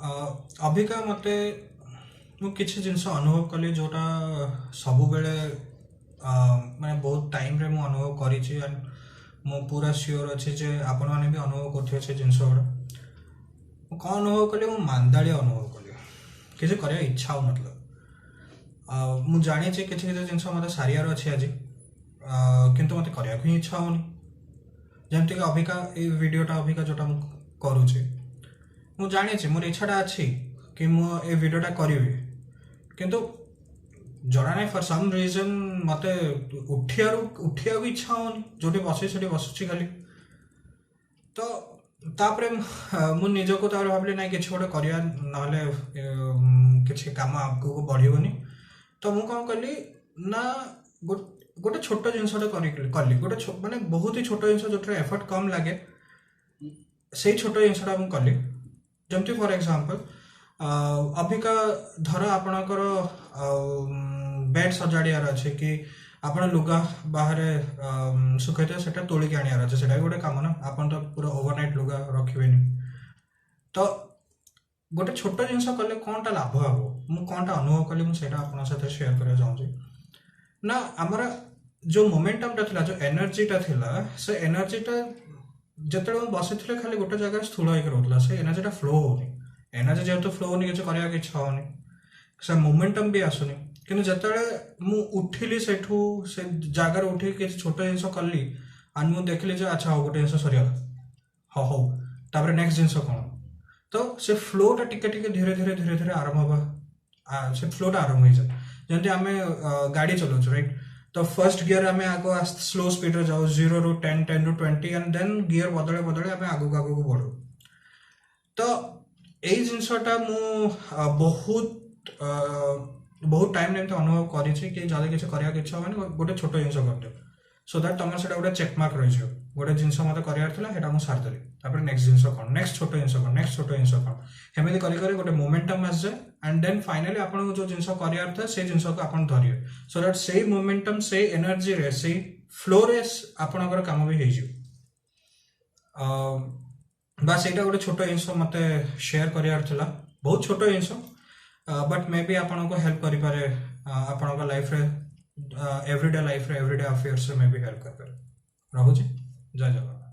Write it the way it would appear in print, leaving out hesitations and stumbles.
अबिका मते मु किसी जिनस अनुभव कली जोटा सबु बेले माने बहुत टाइम रे मु अनुभव करिछि एंड मु पूरा श्योर अछि जे आपण माने भी अनुभव करथियो से जिनस गुडा मु कौन अनुभव कली मु मांदाली अनुभव कली किसी करिया इच्छा हो मतलब मु जानि जे किछि किछि जिनस मते सारियार अछि आज किंतु मते करिया को इच्छा होनी जेमति कि अबिका ए वीडियोटा अबिका जोटा मु करूछि मु जानी मोर इच्छाटा अच्छी कि मु ए वीडियोटा करी किंतु जना नहीं फॉर सम रीजन मते उठिया को इच्छा होनी जोटी बसी बसुची खाली तो तापरे मु निजको तार भाबले नहीं किछि गोटे करिया नहले किछि काम आगु बढ़िबनी तो मु कौन कली ना गोटे छोट जिनसटा कली गोटे माने बहुत ही छोट जिनस जोटे एफर्ट कम लगे से छोट जिनसटा मु कली जमती फॉर एग्जांपल अबिका धर आपणकर बेड सजाड़ियार अच्छे कि आपण लुगा बाहर सुखैते सेटा तोलिक आनियार अच्छे सेटा गोटे काम ना आपन तो पूरा ओवरनाइट लुगा रखिबेनी तो गोटे छोट जिनस कले कोनटा लाभ हबो मु कोनटा अनुभव कली मु सेटा आपन साथे शेयर करया चाहूची ना हमरा जो मोमेंटम ता थिला जो एनर्जी ता थिला से एनर्जी ता जतले हम बसी थे खाली गोटे जगह स्थूल होकर रोला से एनर्जीटा फ्लो होनी एनर्जी जेहेतु फ्लो होनी किसी करने की इच्छा होनी से मोमेंटम भी आसुनी कि जिते मु उठिली से जगार उठी किसी छोट जिन कली आन मुझे देखली जे अच्छा हो गोटे जिन सरीगला हाँ तापर नेक्स्ट जिन कौन तो से फ्लोटा टिके टिके धीरे धीरे धीरे धीरे आरंभ हाँ से फ्लोटा आरंभ हो जाए जमी आम गाड़ी चलाऊ राइट तो फर्स्ट गियर आम आगो स्लो स्पीड जाऊ 0 ରୁ 10 10 ରୁ 20 एंड देन गियर बदले बदले आम आगू आगू बढ़ू तो यही जिनसटा मु बहुत टाइम एमती अनुभव करी कि जब किसी करने की इच्छा मैंने गोटे छोट जिन करदे सो दैट तुम से गोटे चेकमार्क रही गोटे जिनस मत करार मुझे सारिदेली तापर नेक्स्ट जिन कौन नेक्स्ट छोट जिन कौन नेक्स्ट छोट जिन कौन हेमी कर गोटे मोमेंटम आस जाए एंड देन फाइनाली आपको जो जिन करार था से जिन को आप धरिए सो दैट से मोमेंटम से एनर्जी रे से फ्लो रे आपणकर काम भी हो बस यहाँ गोटे छोट जिन मत शेयर करार बहुत छोट जिन बट मे बी आपन को हेल्प करि पारे आपन लाइफ रे एवरीडे लाइफ रे एवरीडे अफेयर्स में भी हेल्प कर पारे रहूची जय जगन्नाथ।